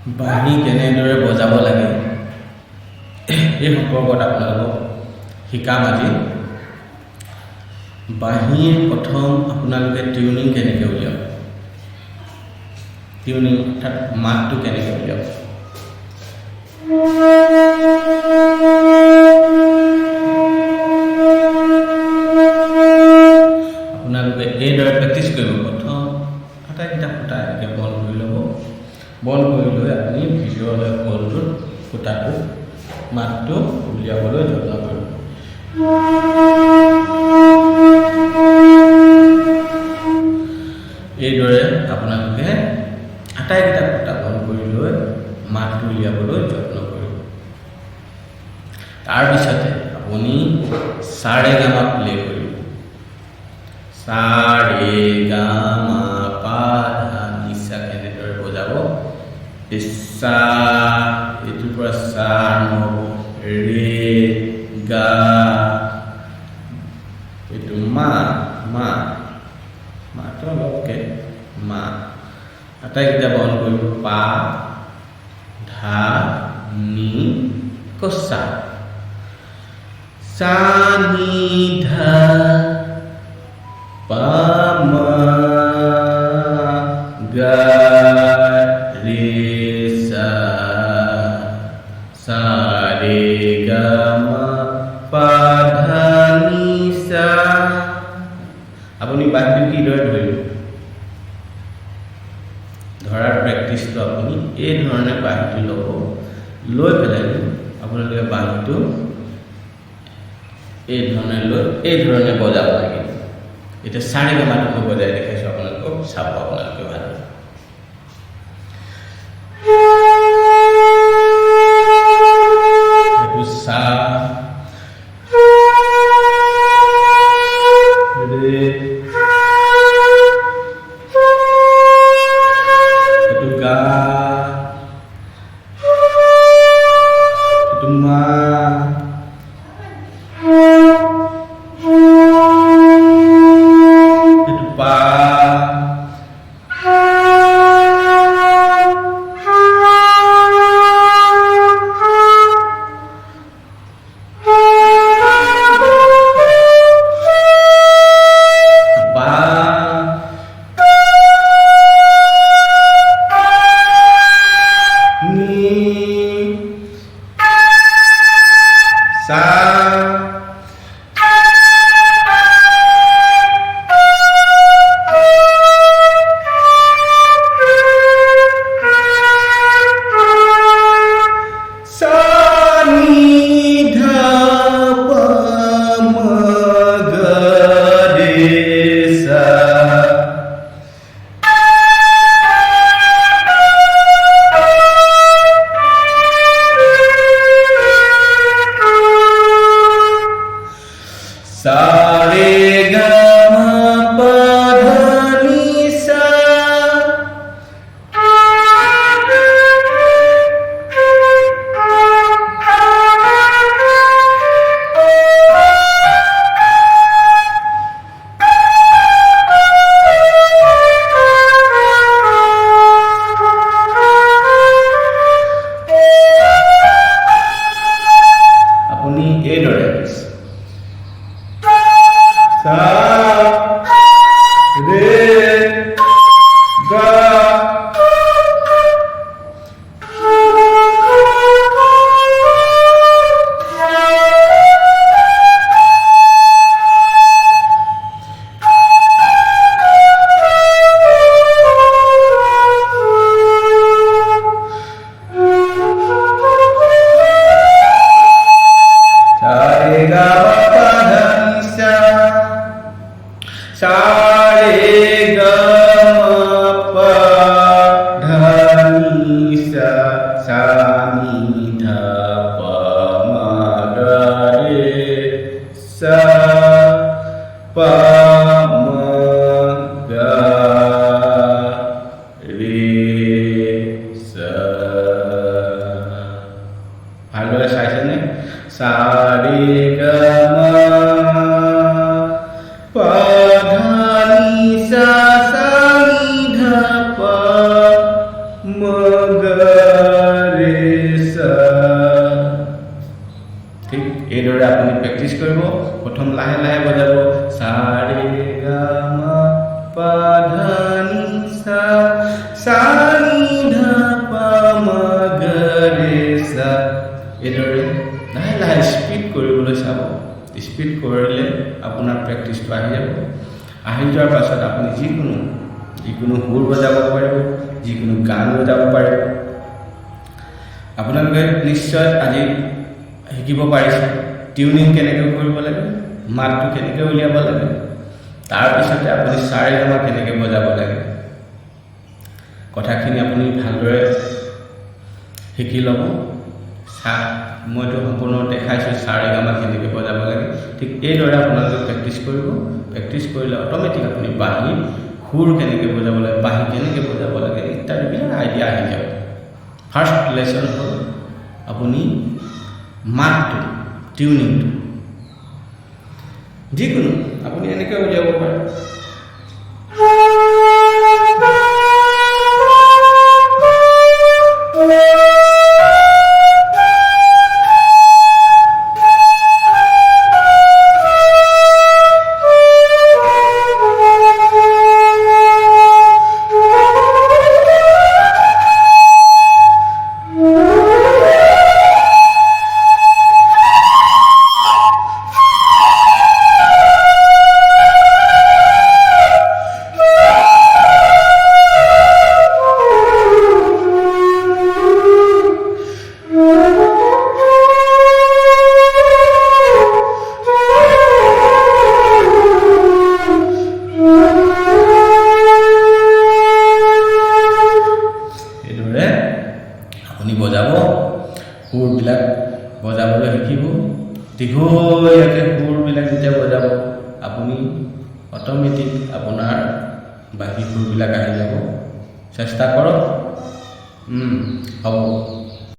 বাঁহী কেনেদৰে বজাব লাগে এই সম্পৰ্কত আপোনালোকক শিকাম আজি। বাঁহীৰ প্ৰথম আপোনালোকে টিউনিং কেনেকৈ উলিয়াব, টিউনিং অৰ্থাৎ মাতটো কেনেকৈ উলিয়াব। আপোনালোকে এইদৰে প্ৰেক্টিছ কৰিব। প্ৰথম আটাইকেইটা ফুটা এনেকৈ বন্ধ কৰি ল'ব। বন্ধ কৰি লৈ আপুনি ভিতৰলৈ কলটোত ফুটাটো মাতটো উলিয়াবলৈ যত্ন কৰিব। এইদৰে আপোনালোকে আটাইকেইটা ফুটা বন্ধ কৰি লৈ মাতটো উলিয়াবলৈ যত্ন কৰিব। তাৰপিছতে আপুনি সা ৰে গা মা প্লে কৰিব। সা ৰে গা মা পা ধা নি সা কেনেদৰে বজাব। সা এইটোৰ পৰা সা আৰম্ভ হ'ব, ৰে গা, এইটো মা, মা মাতো অলপকৈ মা, আটাইকেইটা বন্ধ কৰিব। পা ধা নি কসা, সা নি ধা পা মা গা রে সা, সা রে গা মা পা ধা নি সা। আপুনি বাঁহীটো কিদৰে ধৰিব, ধৰাৰ প্ৰেক্টিছটো আপুনি এই ধৰণে বাঁহীটো ল'ব। লৈ পেলাই আপোনালোকে বাঁহীটো এই ধৰণে লৈ এই ধৰণে বজাব লাগিব। এতিয়া সা ৰে গা মাটো মই বজাই দেখাইছোঁ আপোনালোকক, চাব আপোনালোকে ভালদৰে। এইটো সা, ৰে, এইটো গা, এইটো মা, এইটো পা, মগৰে সা ঠিক এইদৰে আপুনি প্ৰেক্টিছ কৰিব প্ৰথম লাহে লাহে বজাব সা ৰে গা মা পা ধা নি সা সা নি ধা পা মা গা ৰে সা এইদৰে লাহে লাহে স্পীড কৰিবলৈ চাব স্পীড কৰিলে আপোনাৰ প্ৰেক্টিছটো আহি যোৱাৰ পাছত আপুনি যিকোনো সুৰ বজাব পাৰিব যিকোনো গান বজাব পাৰিব আপোনালোকে নিশ্চয় আজি শিকিব পাৰিছে টিউনিং কেনেকৈ কৰিব লাগে মাতটো কেনেকৈ উলিয়াব লাগে তাৰপিছতে আপুনি সাৰেগামা কেনেকৈ বজাব লাগে কথাখিনি আপুনি ভালদৰে শিকি ল'ব মইতো সম্পূৰ্ণ দেখাইছোঁ সাৰেগামা কেনেকৈ বজাব লাগে ঠিক এইদৰে আপোনালোকে প্ৰেক্টিছ কৰিব প্ৰেক্টিছ কৰিলে অট'মেটিক আপুনি বাঁহী সুৰ কেনেকৈ বজাব লাগে বাঁহী কেনেকৈ বজাব লাগে ইত্যাদিবিলাক আইডিয়া আহি যাব ফাৰ্ষ্ট লেচন হ'ল আপুনি মাতটো টিউনিংটো যিকোনো আপুনি এনেকৈ উলিয়াব পাৰে বজাব সুৰবিলাক বজাবলৈ শিকিব দীঘলীয়াকৈ সুৰবিলাক যেতিয়া বজাব আপুনি অট'মেটিক আপোনাৰ বাকী সুৰবিলাক আহি যাব চেষ্টা কৰক হ'ব